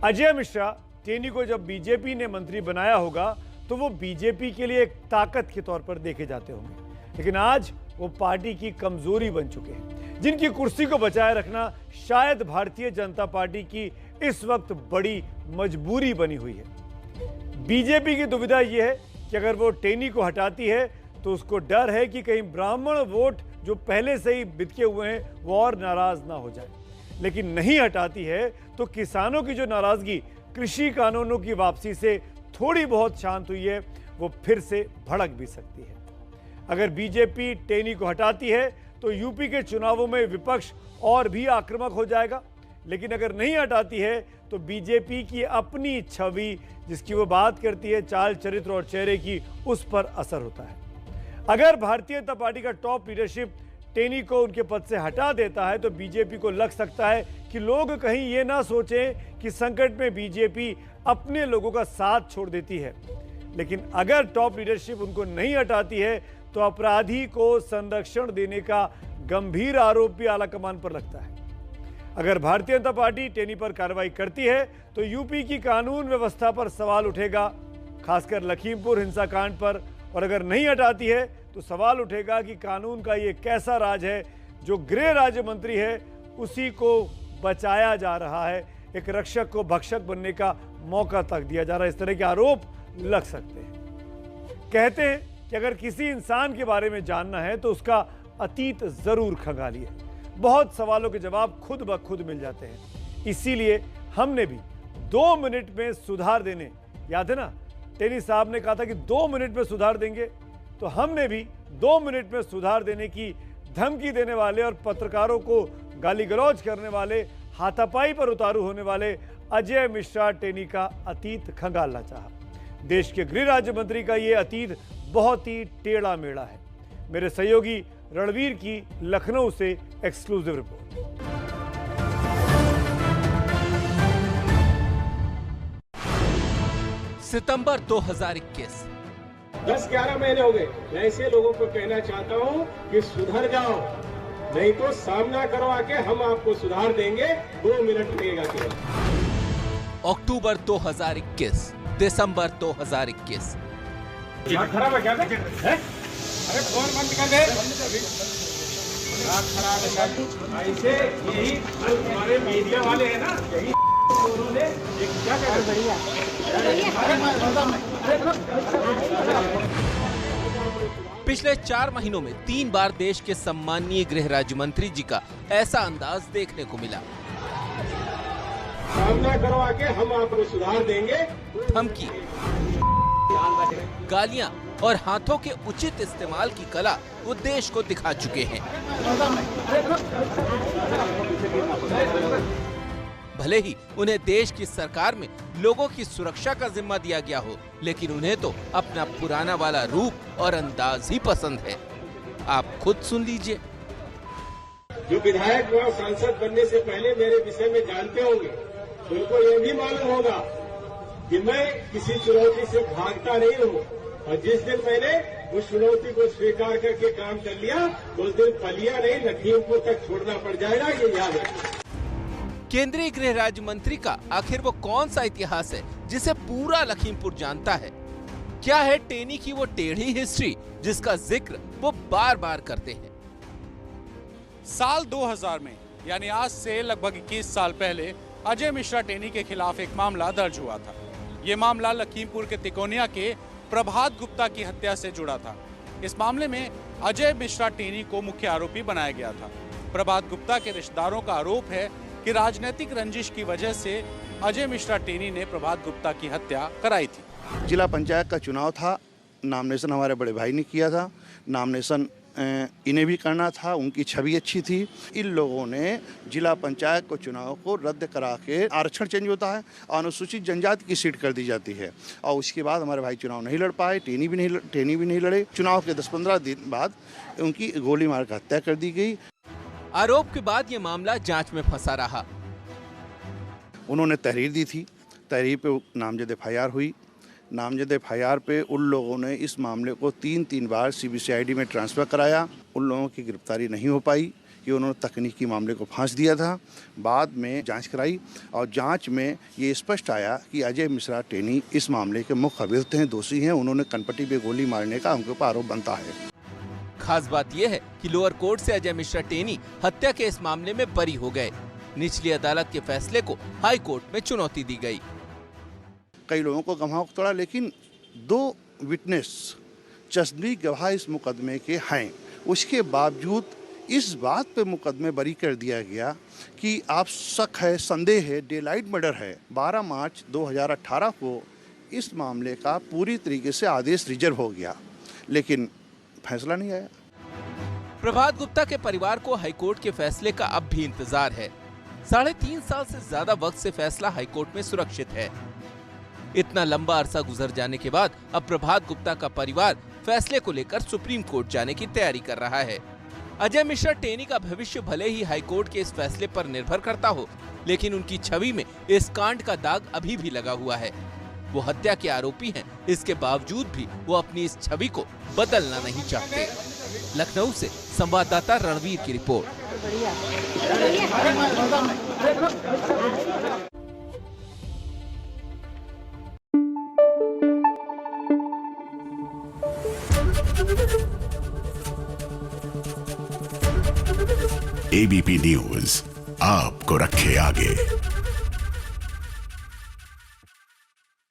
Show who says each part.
Speaker 1: अजय मिश्रा टेनी को जब बीजेपी ने मंत्री बनाया होगा तो वो बीजेपी के लिए एक ताकत के तौर पर देखे जाते होंगे, लेकिन आज वो पार्टी की कमजोरी बन चुके हैं, जिनकी कुर्सी को बचाए रखना शायद भारतीय जनता पार्टी की इस वक्त बड़ी मजबूरी बनी हुई है। बीजेपी की दुविधा यह है कि अगर वो टेनी को हटाती है तो उसको डर है कि कहीं ब्राह्मण वोट जो पहले से ही बिदके हुए हैं वो और नाराज ना हो जाए, लेकिन नहीं हटाती है तो किसानों की जो नाराजगी कृषि कानूनों की वापसी से थोड़ी बहुत शांत हुई है वो फिर से भड़क भी सकती है। अगर बीजेपी टेनी को हटाती है तो यूपी के चुनावों में विपक्ष और भी आक्रामक हो जाएगा, लेकिन अगर नहीं हटाती है तो बीजेपी की अपनी छवि जिसकी वो बात करती है, चाल चरित्र और चेहरे की, उस पर असर होता है। अगर भारतीय जनता पार्टी का टॉप लीडरशिप टेनी को उनके पद से हटा देता है तो बीजेपी को लग सकता है कि लोग कहीं ये ना सोचें कि संकट में बीजेपी अपने लोगों का साथ छोड़ देती है, लेकिन अगर टॉप लीडरशिप उनको नहीं हटाती है तो अपराधी को संरक्षण देने का गंभीर आरोप भी आलाकमान पर लगता है। अगर भारतीय जनता पार्टी टेनी पर कार्रवाई करती है तो यूपी की कानून व्यवस्था पर सवाल उठेगा, खासकर लखीमपुर हिंसाकांड पर, और अगर नहीं हटाती है तो सवाल उठेगा कि कानून का ये कैसा राज है जो गृह राज्य मंत्री है उसी को बचाया जा रहा है, एक रक्षक को भक्षक बनने का मौका तक दिया जा रहा है। इस तरह के आरोप लग सकते हैं। कहते हैं कि अगर किसी इंसान के बारे में जानना है तो उसका अतीत जरूर खंगालिए, बहुत सवालों के जवाब खुद ब खुद मिल जाते हैं। इसीलिए हमने भी 2 मिनट में सुधार देने, याद है ना टेनी साहब ने कहा था कि 2 मिनट में सुधार देंगे, तो हमने भी 2 मिनट में सुधार देने की धमकी देने वाले और पत्रकारों को गाली गलौज करने वाले, हाथापाई पर उतारू होने वाले अजय मिश्रा टेनी का अतीत खंगालना चाहा। देश के गृह राज्य मंत्री का ये अतीत बहुत ही टेढ़ा मेढ़ा है। मेरे सहयोगी रणवीर की लखनऊ से एक्सक्लूसिव रिपोर्ट।
Speaker 2: सितंबर 2021,
Speaker 3: 10-11 महीने हो गए। मैं ऐसे लोगों को कहना चाहता हूं कि सुधर जाओ, नहीं तो सामना करो आके, हम आपको सुधार देंगे। 2 मिनट लगेगा केवल।
Speaker 2: अक्टूबर 2021, दिसंबर 2021।
Speaker 3: खराब है क्या है? अरे फोन बंद कर दे। खराब है ऐसे यही हमारे मीडिया वाले हैं ना, यही उन्होंने क्या कर बढ़िया।
Speaker 2: पिछले 4 महीनों में 3 बार देश के सम्माननीय गृह राज्य मंत्री जी का ऐसा अंदाज देखने को मिला।
Speaker 3: सामना करो आके, हम आपको सुधार देंगे।
Speaker 2: धमकी, गालियां और हाथों के उचित इस्तेमाल की कला वो देश को दिखा चुके हैं। भले ही उन्हें देश की सरकार में लोगों की सुरक्षा का जिम्मा दिया गया हो, लेकिन उन्हें तो अपना पुराना वाला रूप और अंदाज ही पसंद है। आप खुद सुन लीजिए।
Speaker 3: जो विधायक व सांसद बनने से पहले मेरे विषय में जानते होंगे, उनको ये भी मालूम होगा कि मैं किसी चुनौती से भागता नहीं हूँ, और जिस दिन मैंने उस चुनौती को स्वीकार करके काम कर लिया उस दिन पलिया नहीं, लखीमपुर तक छोड़ना पड़ जाएगा, ये याद रखना।
Speaker 2: केंद्रीय गृह राज्य मंत्री का आखिर वो कौन सा इतिहास है जिसे पूरा लखीमपुर जानता है? क्या है टेनी की वो टेढ़ी हिस्ट्री जिसका जिक्र वो बार बार करते हैं?
Speaker 4: साल 2000 में, यानी आज से लगभग 21 साल पहले, अजय मिश्रा टेनी के खिलाफ एक मामला दर्ज हुआ था। ये मामला लखीमपुर के तिकोनिया के प्रभात गुप्ता की हत्या से जुड़ा था। इस मामले में अजय मिश्रा टेनी को मुख्य आरोपी बनाया गया था। प्रभात गुप्ता के रिश्तेदारों का आरोप है कि राजनीतिक रंजिश की वजह से अजय मिश्रा टेनी ने प्रभात गुप्ता की हत्या कराई थी।
Speaker 5: जिला पंचायत का चुनाव था, नामिनेशन हमारे बड़े भाई ने किया था, नामिनेशन इन्हें भी करना था, उनकी छवि अच्छी थी। इन लोगों ने जिला पंचायत को चुनाव को रद्द करा के, आरक्षण चेंज होता है, अनुसूचित जनजाति की सीट कर दी जाती है, और उसके बाद हमारे भाई चुनाव नहीं लड़ पाए, टेनी भी नहीं लड़े। चुनाव के 10-15 दिन बाद उनकी गोली मार कर हत्या कर दी गई।
Speaker 2: आरोप के बाद ये मामला जांच में फंसा रहा।
Speaker 5: उन्होंने तहरीर दी थी, तहरीर पे नामजद FIR हुई। नामजद FIR पे उन लोगों ने इस मामले को 3 बार CBCID में ट्रांसफ़र कराया। उन लोगों की गिरफ्तारी नहीं हो पाई, कि उन्होंने तकनीकी मामले को फांस दिया था। बाद में जांच कराई और जांच में ये स्पष्ट आया कि अजय मिश्रा टेनी इस मामले के मुख्य अभियुक्त हैं, दोषी हैं। उन्होंने कनपट्टी पे गोली मारने का उनके ऊपर आरोप बनता है।
Speaker 2: खास बात यह है कि लोअर कोर्ट से अजय मिश्रा टेनी हत्या के इस मामले में बरी हो गए। निचली अदालत के फैसले को हाई कोर्ट में चुनौती दी गई।
Speaker 5: कई लोगों को गवाहों को तोड़ा, लेकिन 2 विटनेस चश्मदीद गवाह इस मुकदमे के हैं। उसके बावजूद इस बात पे मुकदमे बरी कर दिया गया कि आप शक है, संदेह है, डे लाइट मर्डर है। 12 मार्च 2018 को इस मामले का पूरी तरीके से आदेश रिजर्व हो गया, लेकिन फैसला नहीं आया।
Speaker 2: प्रभात गुप्ता के परिवार को हाईकोर्ट के फैसले का अब भी इंतजार है। 3.5 साल से ज्यादा वक्त से फैसला हाईकोर्ट में सुरक्षित है। इतना लंबा अरसा गुजर जाने के बाद अब प्रभात गुप्ता का परिवार फैसले को लेकर सुप्रीम कोर्ट जाने की तैयारी कर रहा है। अजय मिश्रा टेनी का भविष्य भले ही हाईकोर्ट के इस फैसले पर निर्भर करता हो, लेकिन उनकी छवि में इस कांड का दाग अभी भी लगा हुआ है। वो हत्या के आरोपी हैं, इसके बावजूद भी वो अपनी इस छवि को बदलना नहीं चाहते। लखनऊ से संवाददाता रणवीर की रिपोर्ट।
Speaker 6: एबीपी न्यूज आपको रखे आगे।